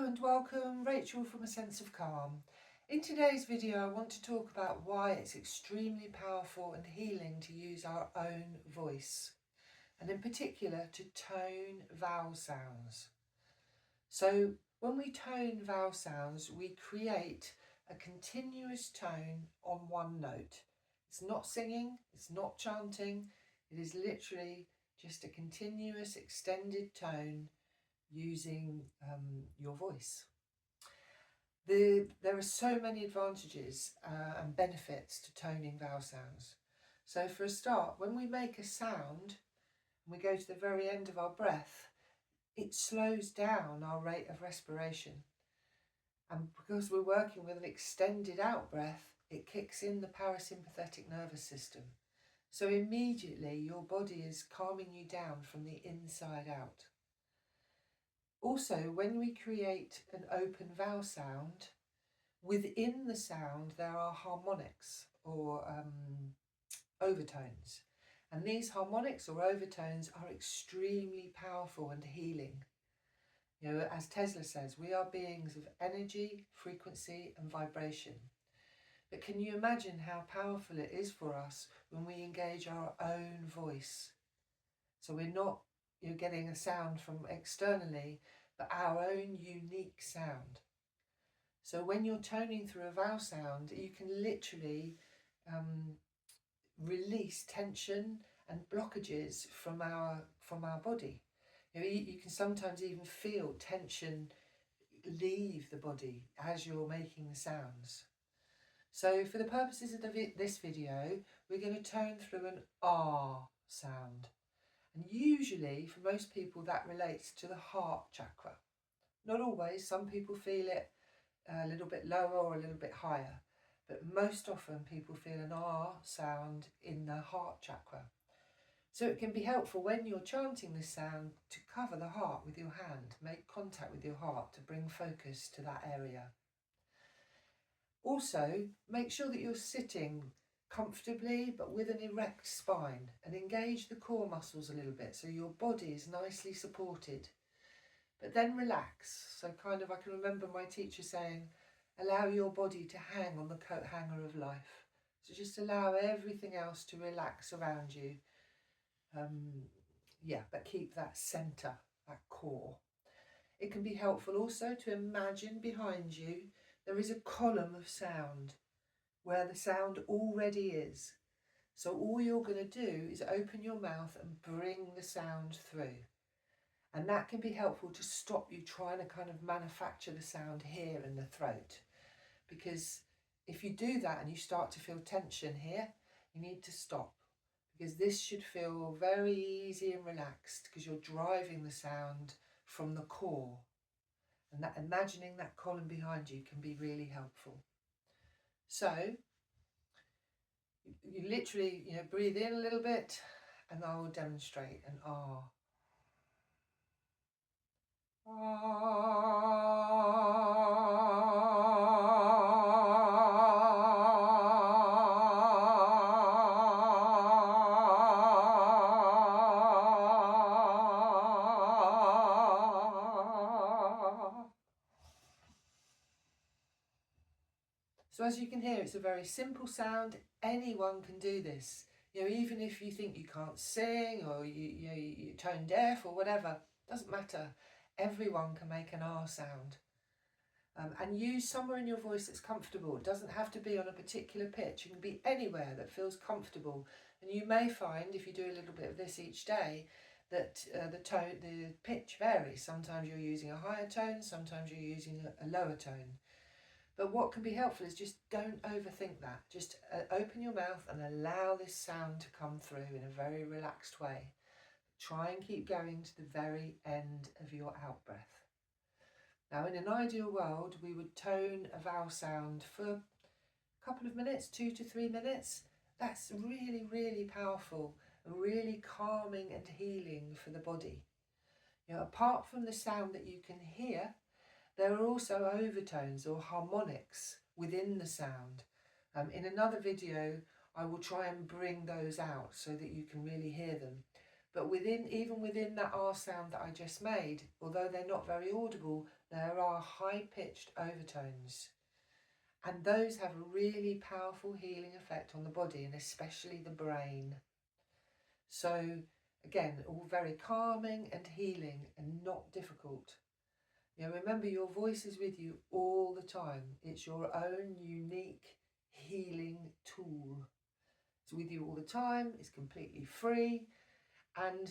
and welcome, Rachel from A Sense of Calm. In today's video I want to talk about why it's extremely powerful and healing to use our own voice, and in particular to tone vowel sounds. So when we tone vowel sounds, we create a continuous tone on one note. It's not singing, it's not chanting, it is literally just a continuous extended tone using your voice. There are so many advantages and benefits to toning vowel sounds. So for a start, when we make a sound and we go to the very end of our breath, it slows down our rate of respiration. And because we're working with an extended out breath, it kicks in the parasympathetic nervous system. So immediately your body is calming you down from the inside out. Also, when we create an open vowel sound, within the sound there are harmonics or overtones. And these harmonics or overtones are extremely powerful and healing. You know, as Tesla says, we are beings of energy, frequency and vibration. But can you imagine how powerful it is for us when we engage our own voice? So we're not getting a sound from externally, but our own unique sound. So when you're toning through a vowel sound, you can literally release tension and blockages from our body. You can sometimes even feel tension leave the body as you're making the sounds. So for the purposes of this video, we're going to tone through an R sound. And usually, for most people, that relates to the heart chakra. Not always, some people feel it a little bit lower or a little bit higher. But most often people feel an R sound in the heart chakra. So it can be helpful when you're chanting this sound to cover the heart with your hand. Make contact with your heart to bring focus to that area. Also, make sure that you're sitting comfortably but with an erect spine, and engage the core muscles a little bit so your body is nicely supported. But then relax. So I can remember my teacher saying, allow your body to hang on the coat hanger of life. So just allow everything else to relax around you. But keep that centre, that core. It can be helpful also to imagine behind you there is a column of sound where the sound already is. So all you're going to do is open your mouth and bring the sound through. And that can be helpful to stop you trying to kind of manufacture the sound here in the throat. Because if you do that and you start to feel tension here, you need to stop. Because this should feel very easy and relaxed because you're driving the sound from the core. And that imagining that column behind you can be really helpful. So you literally, breathe in a little bit and I will demonstrate an R. So as you can hear, it's a very simple sound. Anyone can do this. Even if you think you can't sing or you're tone deaf or whatever, doesn't matter. Everyone can make an R sound. And use somewhere in your voice that's comfortable. It doesn't have to be on a particular pitch. It can be anywhere that feels comfortable. And you may find, if you do a little bit of this each day, that the pitch varies. Sometimes you're using a higher tone, sometimes you're using a lower tone. But what can be helpful is just don't overthink that. Just open your mouth and allow this sound to come through in a very relaxed way. Try and keep going to the very end of your out breath. Now, in an ideal world, we would tone a vowel sound for a couple of minutes, 2 to 3 minutes. That's really, really powerful and really calming and healing for the body. Apart from the sound that you can hear, there are also overtones or harmonics within the sound. In another video, I will try and bring those out so that you can really hear them. But even within that R sound that I just made, although they're not very audible, there are high-pitched overtones. And those have a really powerful healing effect on the body, and especially the brain. So again, all very calming and healing and not difficult. Remember, your voice is with you all the time. It's your own unique healing tool. It's with you all the time. It's completely free. And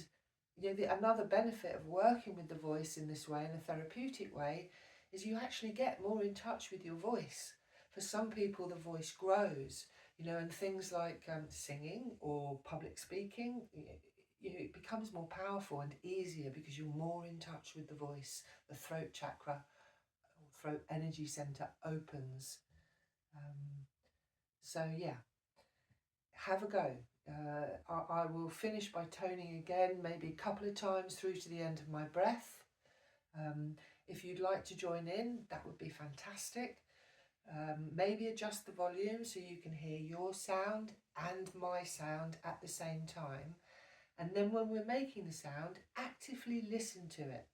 another benefit of working with the voice in this way, in a therapeutic way, is you actually get more in touch with your voice. For some people, the voice grows, and things like singing or public speaking, it becomes more powerful and easier because you're more in touch with the voice. The throat chakra, or throat energy center, opens. So yeah, have a go. I will finish by toning again, maybe a couple of times through to the end of my breath. If you'd like to join in, that would be fantastic. Maybe adjust the volume so you can hear your sound and my sound at the same time. And then when we're making the sound, actively listen to it.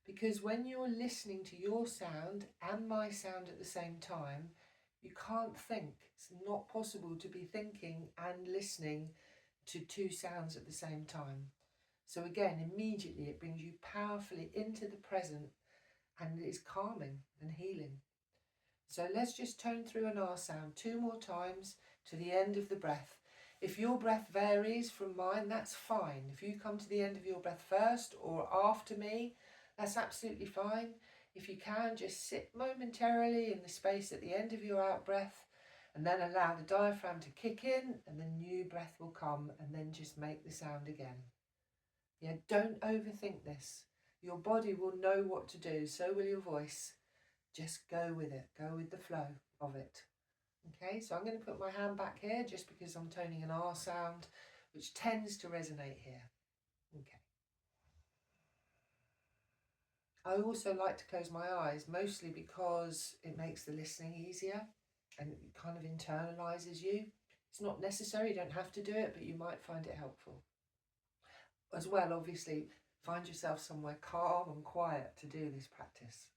Because when you're listening to your sound and my sound at the same time, you can't think. It's not possible to be thinking and listening to two sounds at the same time. So again, immediately it brings you powerfully into the present, and it is calming and healing. So let's just tone through an R sound 2 more times to the end of the breath. If your breath varies from mine, that's fine. If you come to the end of your breath first or after me, that's absolutely fine. If you can, just sit momentarily in the space at the end of your out breath, and then allow the diaphragm to kick in, and the new breath will come, and then just make the sound again. Yeah, don't overthink this. Your body will know what to do, so will your voice. Just go with it, go with the flow of it. Okay, so I'm going to put my hand back here just because I'm toning an R sound, which tends to resonate here. Okay. I also like to close my eyes, mostly because it makes the listening easier and it kind of internalises you. It's not necessary, you don't have to do it, but you might find it helpful. As well, obviously, find yourself somewhere calm and quiet to do this practice.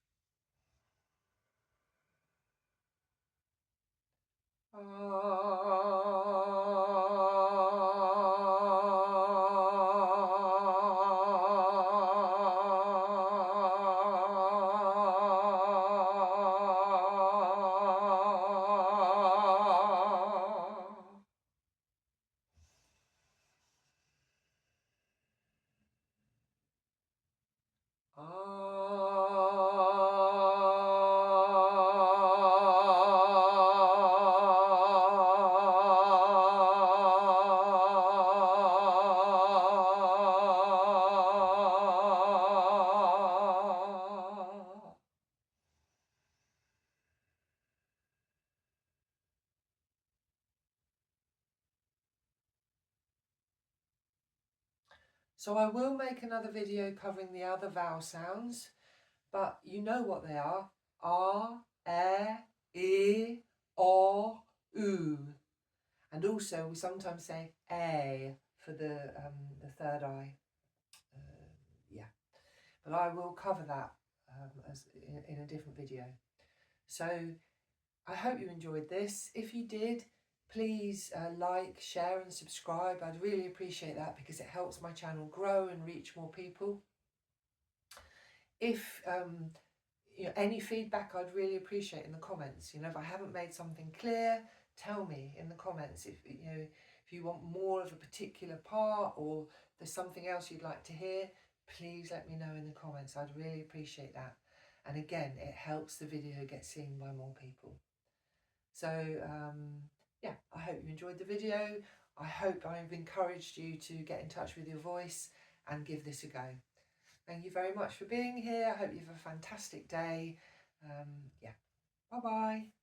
So I will make another video covering the other vowel sounds, but you know what they are. R, E, O, U. And also we sometimes say A for the third eye. Yeah, but I will cover that in a different video. So I hope you enjoyed this. If you did, please like, share and subscribe. I'd really appreciate that because it helps my channel grow and reach more people. If any feedback, I'd really appreciate in the comments. If I haven't made something clear, tell me in the comments. If you want more of a particular part or there's something else you'd like to hear, please let me know in the comments. I'd really appreciate that. And again, it helps the video get seen by more people. So yeah, I hope you enjoyed the video. I hope I've encouraged you to get in touch with your voice and give this a go. Thank you very much for being here. I hope you have a fantastic day. Yeah, bye-bye.